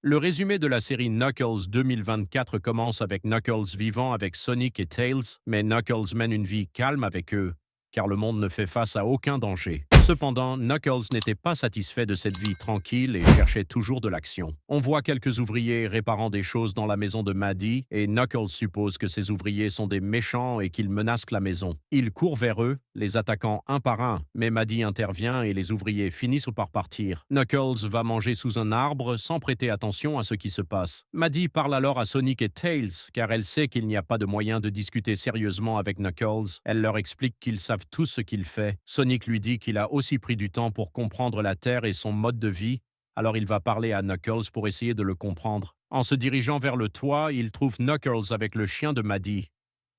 Le résumé de la série Knuckles 2024 commence avec Knuckles vivant avec Sonic et Tails, mais Knuckles mène une vie calme avec eux, car le monde ne fait face à aucun danger. Cependant, Knuckles n'était pas satisfait de cette vie tranquille et cherchait toujours de l'action. On voit quelques ouvriers réparant des choses dans la maison de Maddie, et Knuckles suppose que ces ouvriers sont des méchants et qu'ils menacent la maison. Il court vers eux, les attaquant un par un, mais Maddie intervient et les ouvriers finissent par partir. Knuckles va manger sous un arbre sans prêter attention à ce qui se passe. Maddie parle alors à Sonic et Tails, car elle sait qu'il n'y a pas de moyen de discuter sérieusement avec Knuckles. Elle leur explique qu'ils savent tous ce qu'il fait. Sonic lui dit qu'il a aussi pris du temps pour comprendre la Terre et son mode de vie, alors il va parler à Knuckles pour essayer de le comprendre. En se dirigeant vers le toit, il trouve Knuckles avec le chien de Maddie.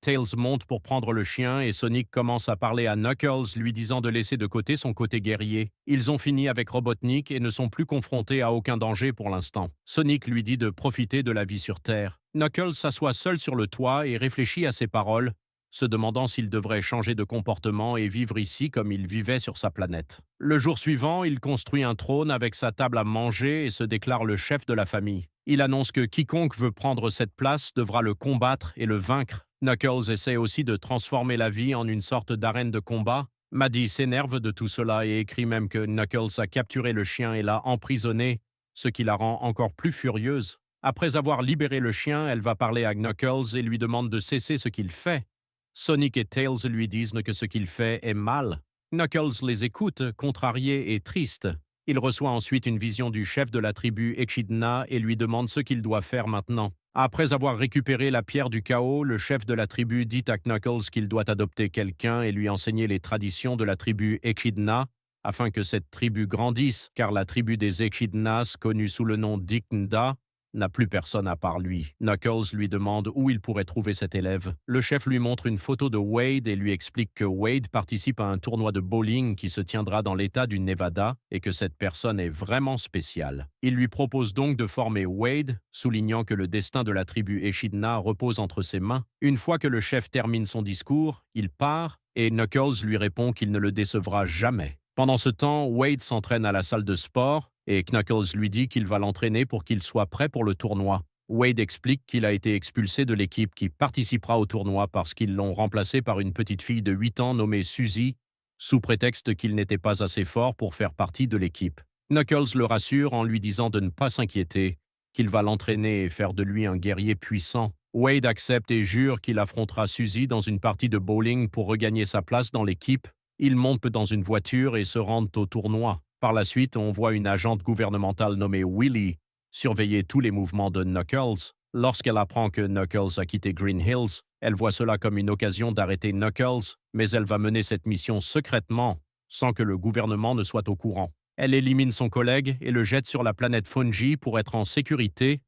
Tails monte pour prendre le chien et Sonic commence à parler à Knuckles, lui disant de laisser de côté son côté guerrier. Ils ont fini avec Robotnik et ne sont plus confrontés à aucun danger pour l'instant. Sonic lui dit de profiter de la vie sur Terre. Knuckles s'assoit seul sur le toit et réfléchit à ses paroles, se demandant s'il devrait changer de comportement et vivre ici comme il vivait sur sa planète. Le jour suivant, il construit un trône avec sa table à manger et se déclare le chef de la famille. Il annonce que quiconque veut prendre cette place devra le combattre et le vaincre. Knuckles essaie aussi de transformer la vie en une sorte d'arène de combat. Maddie s'énerve de tout cela et écrit même que Knuckles a capturé le chien et l'a emprisonné, ce qui la rend encore plus furieuse. Après avoir libéré le chien, elle va parler à Knuckles et lui demande de cesser ce qu'il fait. Sonic et Tails lui disent que ce qu'il fait est mal. Knuckles les écoute, contrarié et triste. Il reçoit ensuite une vision du chef de la tribu Echidna et lui demande ce qu'il doit faire maintenant. Après avoir récupéré la pierre du chaos, le chef de la tribu dit à Knuckles qu'il doit adopter quelqu'un et lui enseigner les traditions de la tribu Echidna, afin que cette tribu grandisse, car la tribu des Echidnas, connue sous le nom d'Iknda, n'a plus personne à part lui. Knuckles lui demande où il pourrait trouver cet élève. Le chef lui montre une photo de Wade et lui explique que Wade participe à un tournoi de bowling qui se tiendra dans l'État du Nevada et que cette personne est vraiment spéciale. Il lui propose donc de former Wade, soulignant que le destin de la tribu Echidna repose entre ses mains. Une fois que le chef termine son discours, il part et Knuckles lui répond qu'il ne le décevra jamais. Pendant ce temps, Wade s'entraîne à la salle de sport et Knuckles lui dit qu'il va l'entraîner pour qu'il soit prêt pour le tournoi. Wade explique qu'il a été expulsé de l'équipe qui participera au tournoi parce qu'ils l'ont remplacé par une petite fille de 8 ans nommée Suzy, sous prétexte qu'il n'était pas assez fort pour faire partie de l'équipe. Knuckles le rassure en lui disant de ne pas s'inquiéter, qu'il va l'entraîner et faire de lui un guerrier puissant. Wade accepte et jure qu'il affrontera Suzy dans une partie de bowling pour regagner sa place dans l'équipe. Ils montent dans une voiture et se rendent au tournoi. Par la suite, on voit une agente gouvernementale nommée Willy surveiller tous les mouvements de Knuckles. Lorsqu'elle apprend que Knuckles a quitté Green Hills, elle voit cela comme une occasion d'arrêter Knuckles, mais elle va mener cette mission secrètement, sans que le gouvernement ne soit au courant. Elle élimine son collègue et le jette sur la planète Fungi pour être en sécurité,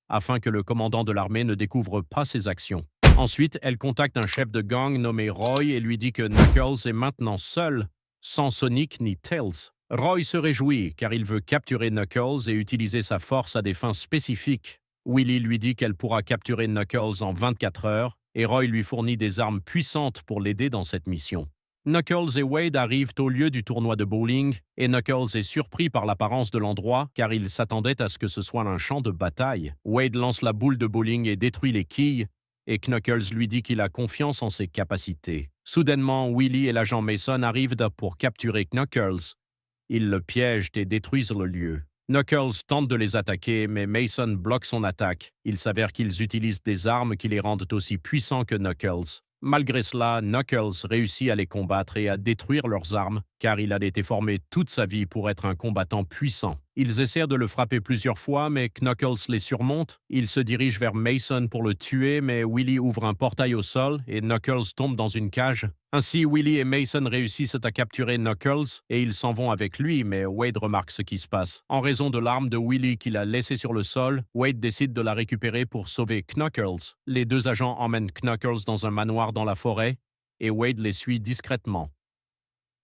afin que le commandant de l'armée ne découvre pas ses actions. Ensuite, elle contacte un chef de gang nommé Roy et lui dit que Knuckles est maintenant seul, sans Sonic ni Tails. Roy se réjouit car il veut capturer Knuckles et utiliser sa force à des fins spécifiques. Willy lui dit qu'elle pourra capturer Knuckles en 24 heures et Roy lui fournit des armes puissantes pour l'aider dans cette mission. Knuckles et Wade arrivent au lieu du tournoi de bowling et Knuckles est surpris par l'apparence de l'endroit car il s'attendait à ce que ce soit un champ de bataille. Wade lance la boule de bowling et détruit les quilles et Knuckles lui dit qu'il a confiance en ses capacités. Soudainement, Willy et l'agent Mason arrivent pour capturer Knuckles. Ils le piègent et détruisent le lieu. Knuckles tente de les attaquer, mais Mason bloque son attaque. Il s'avère qu'ils utilisent des armes qui les rendent aussi puissants que Knuckles. Malgré cela, Knuckles réussit à les combattre et à détruire leurs armes, car il a été formé toute sa vie pour être un combattant puissant. Ils essaient de le frapper plusieurs fois, mais Knuckles les surmonte. Ils se dirigent vers Mason pour le tuer, mais Willy ouvre un portail au sol et Knuckles tombe dans une cage. Ainsi, Willy et Mason réussissent à capturer Knuckles et ils s'en vont avec lui, mais Wade remarque ce qui se passe. En raison de l'arme de Willy qu'il a laissée sur le sol, Wade décide de la récupérer pour sauver Knuckles. Les deux agents emmènent Knuckles dans un manoir dans la forêt et Wade les suit discrètement.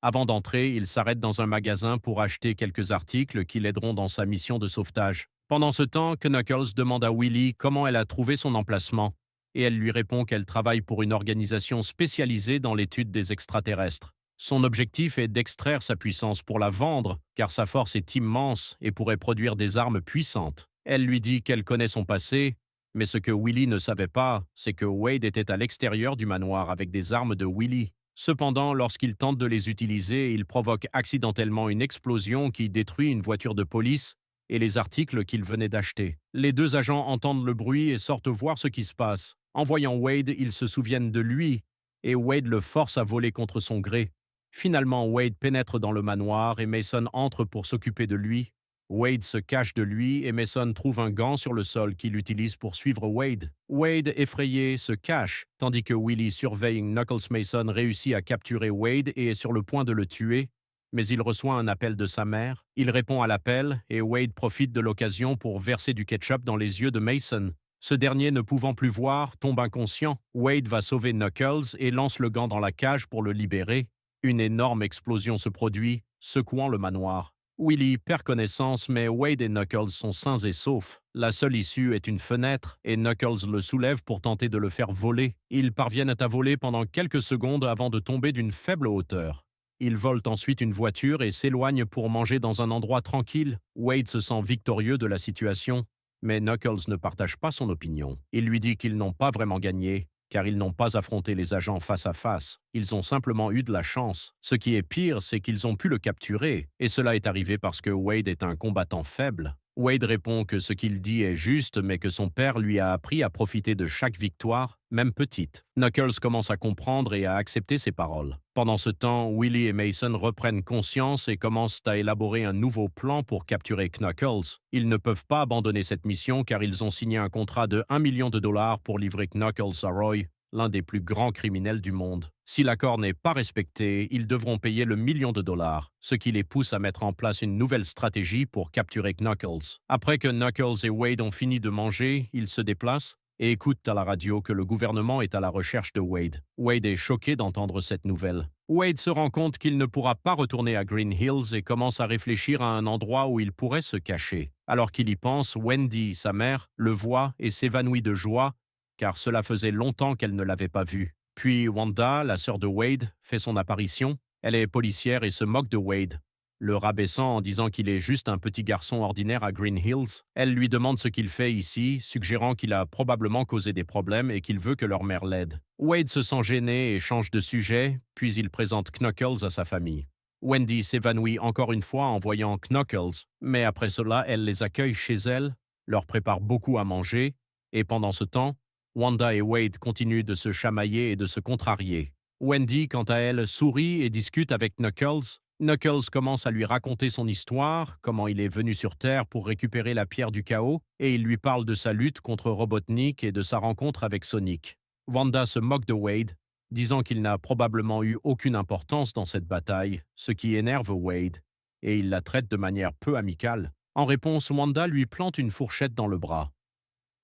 Avant d'entrer, il s'arrête dans un magasin pour acheter quelques articles qui l'aideront dans sa mission de sauvetage. Pendant ce temps, Knuckles demande à Willy comment elle a trouvé son emplacement, et elle lui répond qu'elle travaille pour une organisation spécialisée dans l'étude des extraterrestres. Son objectif est d'extraire sa puissance pour la vendre, car sa force est immense et pourrait produire des armes puissantes. Elle lui dit qu'elle connaît son passé, mais ce que Willie ne savait pas, c'est que Wade était à l'extérieur du manoir avec des armes de Willie. Cependant, lorsqu'il tente de les utiliser, il provoque accidentellement une explosion qui détruit une voiture de police et les articles qu'il venait d'acheter. Les deux agents entendent le bruit et sortent voir ce qui se passe. En voyant Wade, ils se souviennent de lui et Wade le force à voler contre son gré. Finalement, Wade pénètre dans le manoir et Mason entre pour s'occuper de lui. Wade se cache de lui et Mason trouve un gant sur le sol qu'il utilise pour suivre Wade. Wade, effrayé, se cache, tandis que Willie surveille Knuckles. Mason réussit à capturer Wade et est sur le point de le tuer, mais il reçoit un appel de sa mère. Il répond à l'appel et Wade profite de l'occasion pour verser du ketchup dans les yeux de Mason. Ce dernier, ne pouvant plus voir, tombe inconscient. Wade va sauver Knuckles et lance le gant dans la cage pour le libérer. Une énorme explosion se produit, secouant le manoir. Willie perd connaissance, mais Wade et Knuckles sont sains et saufs. La seule issue est une fenêtre, et Knuckles le soulève pour tenter de le faire voler. Ils parviennent à voler pendant quelques secondes avant de tomber d'une faible hauteur. Ils volent ensuite une voiture et s'éloignent pour manger dans un endroit tranquille. Wade se sent victorieux de la situation, mais Knuckles ne partage pas son opinion. Il lui dit qu'ils n'ont pas vraiment gagné, car ils n'ont pas affronté les agents face à face. Ils ont simplement eu de la chance. Ce qui est pire, c'est qu'ils ont pu le capturer, et cela est arrivé parce que Wade est un combattant faible. Wade répond que ce qu'il dit est juste, mais que son père lui a appris à profiter de chaque victoire, même petite. Knuckles commence à comprendre et à accepter ses paroles. Pendant ce temps, Willie et Mason reprennent conscience et commencent à élaborer un nouveau plan pour capturer Knuckles. Ils ne peuvent pas abandonner cette mission car ils ont signé un contrat de $1 million pour livrer Knuckles à Roy, l'un des plus grands criminels du monde. Si l'accord n'est pas respecté, ils devront payer le $1 million, ce qui les pousse à mettre en place une nouvelle stratégie pour capturer Knuckles. Après que Knuckles et Wade ont fini de manger, ils se déplacent et écoutent à la radio que le gouvernement est à la recherche de Wade. Wade est choqué d'entendre cette nouvelle. Wade se rend compte qu'il ne pourra pas retourner à Green Hills et commence à réfléchir à un endroit où il pourrait se cacher. Alors qu'il y pense, Wendy, sa mère, le voit et s'évanouit de joie, car cela faisait longtemps qu'elle ne l'avait pas vu. Puis Wanda, la sœur de Wade, fait son apparition. Elle est policière et se moque de Wade, le rabaissant en disant qu'il est juste un petit garçon ordinaire à Green Hills. Elle lui demande ce qu'il fait ici, suggérant qu'il a probablement causé des problèmes et qu'il veut que leur mère l'aide. Wade se sent gêné et change de sujet, puis il présente Knuckles à sa famille. Wendy s'évanouit encore une fois en voyant Knuckles, mais après cela, elle les accueille chez elle, leur prépare beaucoup à manger, et pendant ce temps, Wanda et Wade continuent de se chamailler et de se contrarier. Wendy, quant à elle, sourit et discute avec Knuckles. Knuckles commence à lui raconter son histoire, comment il est venu sur Terre pour récupérer la pierre du chaos, et il lui parle de sa lutte contre Robotnik et de sa rencontre avec Sonic. Wanda se moque de Wade, disant qu'il n'a probablement eu aucune importance dans cette bataille, ce qui énerve Wade, et il la traite de manière peu amicale. En réponse, Wanda lui plante une fourchette dans le bras.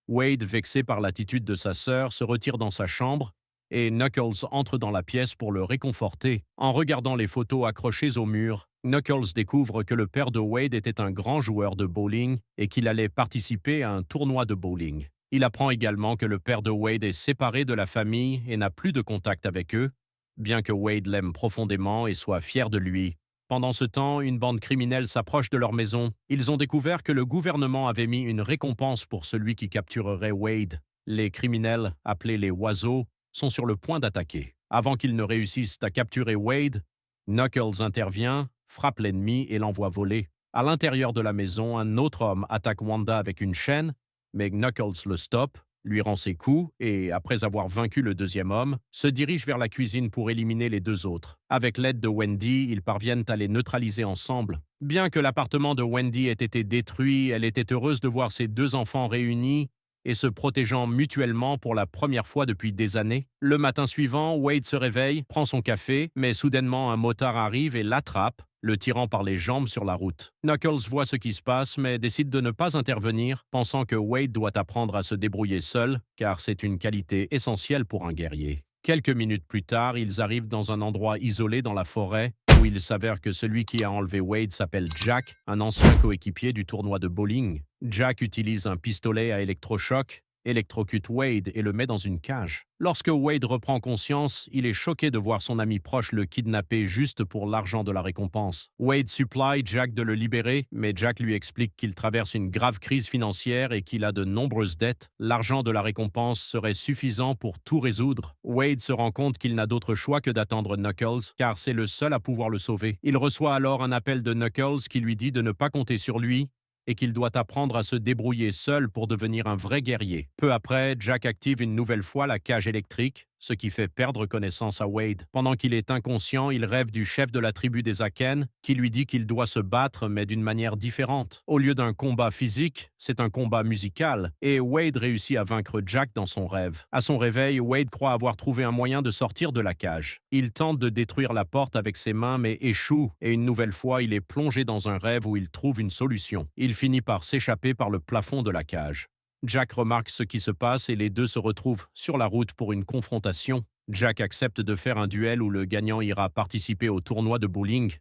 Wade, vexé par l'attitude de sa sœur, se retire dans sa chambre et Knuckles entre dans la pièce pour le réconforter. En regardant les photos accrochées au mur, Knuckles découvre que le père de Wade était un grand joueur de bowling et qu'il allait participer à un tournoi de bowling. Il apprend également que le père de Wade est séparé de la famille et n'a plus de contact avec eux, bien que Wade l'aime profondément et soit fier de lui. Pendant ce temps, une bande criminelle s'approche de leur maison. Ils ont découvert que le gouvernement avait mis une récompense pour celui qui capturerait Wade. Les criminels, appelés les oiseaux, sont sur le point d'attaquer. Avant qu'ils ne réussissent à capturer Wade, Knuckles intervient, frappe l'ennemi et l'envoie voler. À l'intérieur de la maison, un autre homme attaque Wanda avec une chaîne, mais Knuckles le stoppe, lui rend ses coups et, après avoir vaincu le deuxième homme, se dirige vers la cuisine pour éliminer les deux autres. Avec l'aide de Wendy, ils parviennent à les neutraliser ensemble. Bien que l'appartement de Wendy ait été détruit, elle était heureuse de voir ses deux enfants réunis et se protégeant mutuellement pour la première fois depuis des années. Le matin suivant, Wade se réveille, prend son café, mais soudainement un motard arrive et l'attrape, le tirant par les jambes sur la route. Knuckles voit ce qui se passe, mais décide de ne pas intervenir, pensant que Wade doit apprendre à se débrouiller seul, car c'est une qualité essentielle pour un guerrier. Quelques minutes plus tard, ils arrivent dans un endroit isolé dans la forêt, où il s'avère que celui qui a enlevé Wade s'appelle Jack, un ancien coéquipier du tournoi de bowling. Jack utilise un pistolet à électrochoc électrocute Wade et le met dans une cage. Lorsque Wade reprend conscience, il est choqué de voir son ami proche le kidnapper juste pour l'argent de la récompense. Wade supplie Jack de le libérer, mais Jack lui explique qu'il traverse une grave crise financière et qu'il a de nombreuses dettes. L'argent de la récompense serait suffisant pour tout résoudre. Wade se rend compte qu'il n'a d'autre choix que d'attendre Knuckles, car c'est le seul à pouvoir le sauver. Il reçoit alors un appel de Knuckles qui lui dit de ne pas compter sur lui et qu'il doit apprendre à se débrouiller seul pour devenir un vrai guerrier. Peu après, Jack active une nouvelle fois la cage électrique, ce qui fait perdre connaissance à Wade. Pendant qu'il est inconscient, il rêve du chef de la tribu des Aken, qui lui dit qu'il doit se battre, mais d'une manière différente. Au lieu d'un combat physique, c'est un combat musical, et Wade réussit à vaincre Jack dans son rêve. À son réveil, Wade croit avoir trouvé un moyen de sortir de la cage. Il tente de détruire la porte avec ses mains, mais échoue, et une nouvelle fois, il est plongé dans un rêve où il trouve une solution. Il finit par s'échapper par le plafond de la cage. Jack remarque ce qui se passe et les deux se retrouvent sur la route pour une confrontation. Jack accepte de faire un duel où le gagnant ira participer au tournoi de bowling.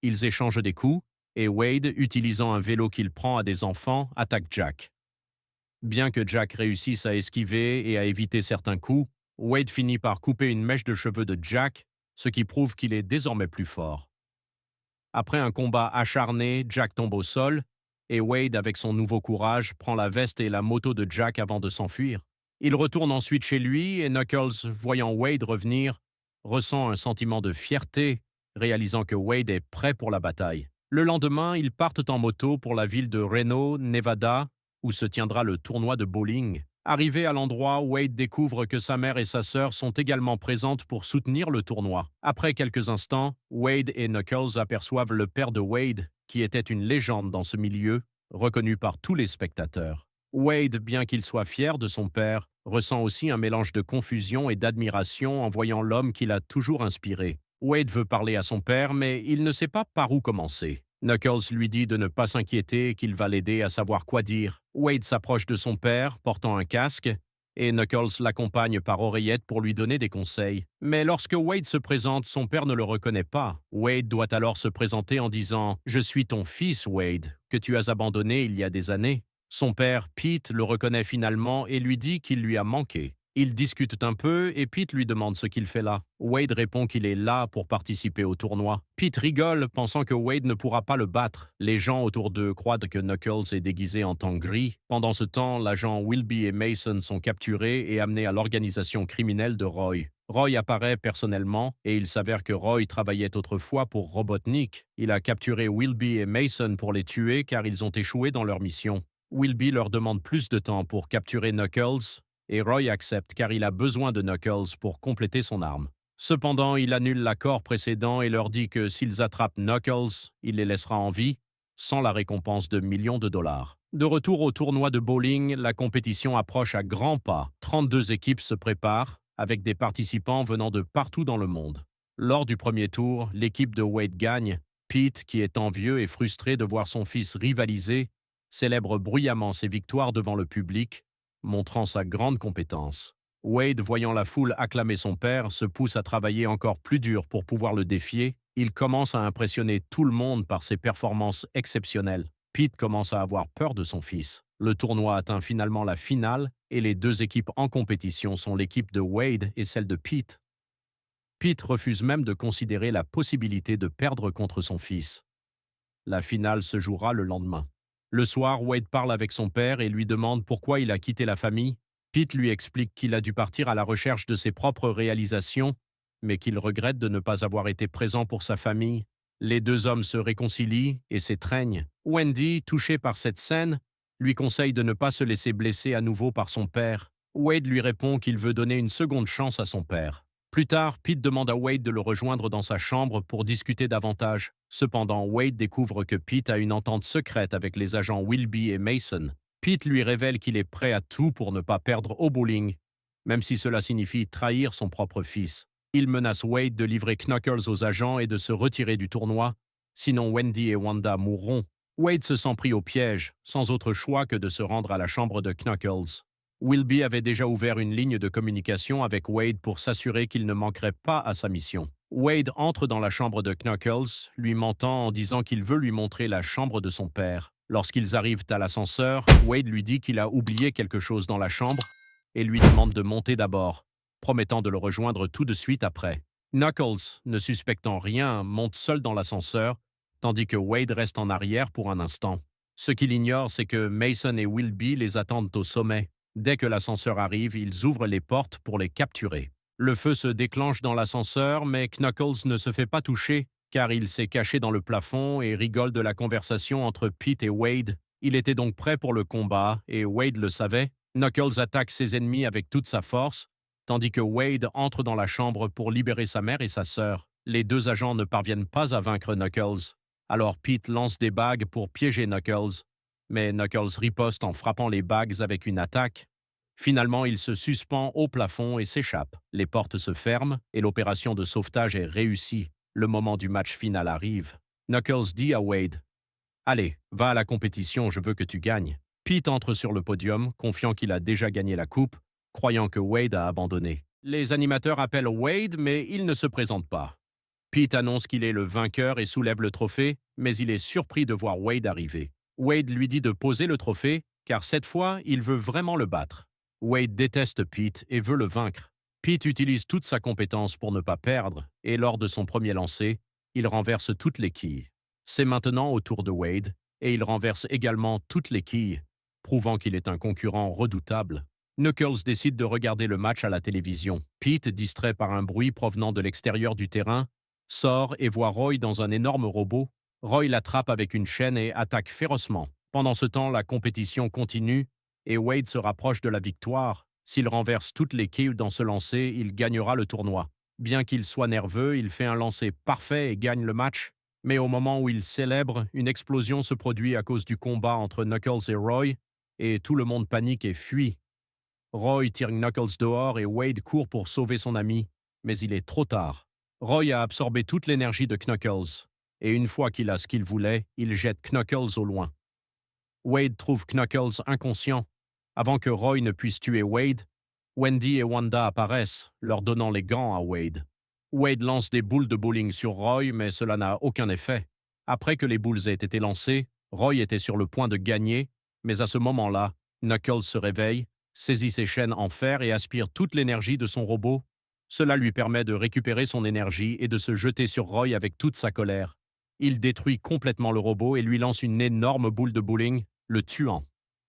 Ils échangent des coups et Wade, utilisant un vélo qu'il prend à des enfants, attaque Jack. Bien que Jack réussisse à esquiver et à éviter certains coups, Wade finit par couper une mèche de cheveux de Jack, ce qui prouve qu'il est désormais plus fort. Après un combat acharné, Jack tombe au sol et Wade, avec son nouveau courage, prend la veste et la moto de Jack avant de s'enfuir. Il retourne ensuite chez lui et Knuckles, voyant Wade revenir, ressent un sentiment de fierté, réalisant que Wade est prêt pour la bataille. Le lendemain, ils partent en moto pour la ville de Reno, Nevada, où se tiendra le tournoi de bowling. Arrivé à l'endroit, Wade découvre que sa mère et sa sœur sont également présentes pour soutenir le tournoi. Après quelques instants, Wade et Knuckles aperçoivent le père de Wade, qui était une légende dans ce milieu, reconnu par tous les spectateurs. Wade, bien qu'il soit fier de son père, ressent aussi un mélange de confusion et d'admiration en voyant l'homme qui l'a toujours inspiré. Wade veut parler à son père, mais il ne sait pas par où commencer. Knuckles lui dit de ne pas s'inquiéter et qu'il va l'aider à savoir quoi dire. Wade s'approche de son père, portant un casque, et Knuckles l'accompagne par oreillette pour lui donner des conseils. Mais lorsque Wade se présente, son père ne le reconnaît pas. Wade doit alors se présenter en disant « Je suis ton fils, Wade, que tu as abandonné il y a des années ». Son père, Pete, le reconnaît finalement et lui dit qu'il lui a manqué. Ils discutent un peu et Pete lui demande ce qu'il fait là. Wade répond qu'il est là pour participer au tournoi. Pete rigole, pensant que Wade ne pourra pas le battre. Les gens autour d'eux croient que Knuckles est déguisé en temps gris. Pendant ce temps, l'agent Wilby et Mason sont capturés et amenés à l'organisation criminelle de Roy. Roy apparaît personnellement et il s'avère que Roy travaillait autrefois pour Robotnik. Il a capturé Wilby et Mason pour les tuer car ils ont échoué dans leur mission. Wilby leur demande plus de temps pour capturer Knuckles, et Roy accepte car il a besoin de Knuckles pour compléter son arme. Cependant, il annule l'accord précédent et leur dit que s'ils attrapent Knuckles, il les laissera en vie, sans la récompense de millions de dollars. De retour au tournoi de bowling, la compétition approche à grands pas. 32 équipes se préparent, avec des participants venant de partout dans le monde. Lors du premier tour, l'équipe de Wade gagne. Pete, qui est envieux et frustré de voir son fils rivaliser, célèbre bruyamment ses victoires devant le public, montrant sa grande compétence. Wade, voyant la foule acclamer son père, se pousse à travailler encore plus dur pour pouvoir le défier. Il commence à impressionner tout le monde par ses performances exceptionnelles. Pete commence à avoir peur de son fils. Le tournoi atteint finalement la finale et les deux équipes en compétition sont l'équipe de Wade et celle de Pete. Pete refuse même de considérer la possibilité de perdre contre son fils. La finale se jouera le lendemain. Le soir, Wade parle avec son père et lui demande pourquoi il a quitté la famille. Pete lui explique qu'il a dû partir à la recherche de ses propres réalisations, mais qu'il regrette de ne pas avoir été présent pour sa famille. Les deux hommes se réconcilient et s'étreignent. Wendy, touchée par cette scène, lui conseille de ne pas se laisser blesser à nouveau par son père. Wade lui répond qu'il veut donner une seconde chance à son père. Plus tard, Pete demande à Wade de le rejoindre dans sa chambre pour discuter davantage. Cependant, Wade découvre que Pete a une entente secrète avec les agents Wilby et Mason. Pete lui révèle qu'il est prêt à tout pour ne pas perdre au bowling, même si cela signifie trahir son propre fils. Il menace Wade de livrer Knuckles aux agents et de se retirer du tournoi, sinon Wendy et Wanda mourront. Wade se sent pris au piège, sans autre choix que de se rendre à la chambre de Knuckles. Wilby avait déjà ouvert une ligne de communication avec Wade pour s'assurer qu'il ne manquerait pas à sa mission. Wade entre dans la chambre de Knuckles, lui mentant en disant qu'il veut lui montrer la chambre de son père. Lorsqu'ils arrivent à l'ascenseur, Wade lui dit qu'il a oublié quelque chose dans la chambre et lui demande de monter d'abord, promettant de le rejoindre tout de suite après. Knuckles, ne suspectant rien, monte seul dans l'ascenseur, tandis que Wade reste en arrière pour un instant. Ce qu'il ignore, c'est que Mason et Wilby les attendent au sommet. Dès que l'ascenseur arrive, ils ouvrent les portes pour les capturer. Le feu se déclenche dans l'ascenseur, mais Knuckles ne se fait pas toucher, car il s'est caché dans le plafond et rigole de la conversation entre Pete et Wade. Il était donc prêt pour le combat, et Wade le savait. Knuckles attaque ses ennemis avec toute sa force, tandis que Wade entre dans la chambre pour libérer sa mère et sa sœur. Les deux agents ne parviennent pas à vaincre Knuckles. Alors Pete lance des bagues pour piéger Knuckles, mais Knuckles riposte en frappant les bagues avec une attaque. Finalement, il se suspend au plafond et s'échappe. Les portes se ferment et l'opération de sauvetage est réussie. Le moment du match final arrive. Knuckles dit à Wade « Allez, va à la compétition, je veux que tu gagnes. » Pete entre sur le podium, confiant qu'il a déjà gagné la coupe, croyant que Wade a abandonné. Les animateurs appellent Wade, mais il ne se présente pas. Pete annonce qu'il est le vainqueur et soulève le trophée, mais il est surpris de voir Wade arriver. Wade lui dit de poser le trophée, car cette fois, il veut vraiment le battre. Wade déteste Pete et veut le vaincre. Pete utilise toute sa compétence pour ne pas perdre, et lors de son premier lancer, il renverse toutes les quilles. C'est maintenant au tour de Wade, et il renverse également toutes les quilles, prouvant qu'il est un concurrent redoutable. Knuckles décide de regarder le match à la télévision. Pete, distrait par un bruit provenant de l'extérieur du terrain, sort et voit Roy dans un énorme robot. Roy l'attrape avec une chaîne et attaque férocement. Pendant ce temps, la compétition continue et Wade se rapproche de la victoire. S'il renverse toutes les quilles dans ce lancer, il gagnera le tournoi. Bien qu'il soit nerveux, il fait un lancer parfait et gagne le match. Mais au moment où il célèbre, une explosion se produit à cause du combat entre Knuckles et Roy, et tout le monde panique et fuit. Roy tire Knuckles dehors et Wade court pour sauver son ami, mais il est trop tard. Roy a absorbé toute l'énergie de Knuckles, et une fois qu'il a ce qu'il voulait, il jette Knuckles au loin. Wade trouve Knuckles inconscient. Avant que Roy ne puisse tuer Wade, Wendy et Wanda apparaissent, leur donnant les gants à Wade. Wade lance des boules de bowling sur Roy, mais cela n'a aucun effet. Après que les boules aient été lancées, Roy était sur le point de gagner, mais à ce moment-là, Knuckles se réveille, saisit ses chaînes en fer et aspire toute l'énergie de son robot. Cela lui permet de récupérer son énergie et de se jeter sur Roy avec toute sa colère. Il détruit complètement le robot et lui lance une énorme boule de bowling, le tuant.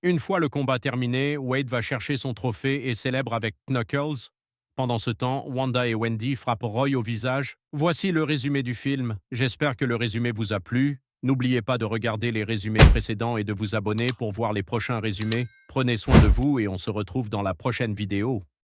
Une fois le combat terminé, Wade va chercher son trophée et célèbre avec Knuckles. Pendant ce temps, Wanda et Wendy frappent Roy au visage. Voici le résumé du film. J'espère que le résumé vous a plu. N'oubliez pas de regarder les résumés précédents et de vous abonner pour voir les prochains résumés. Prenez soin de vous et on se retrouve dans la prochaine vidéo.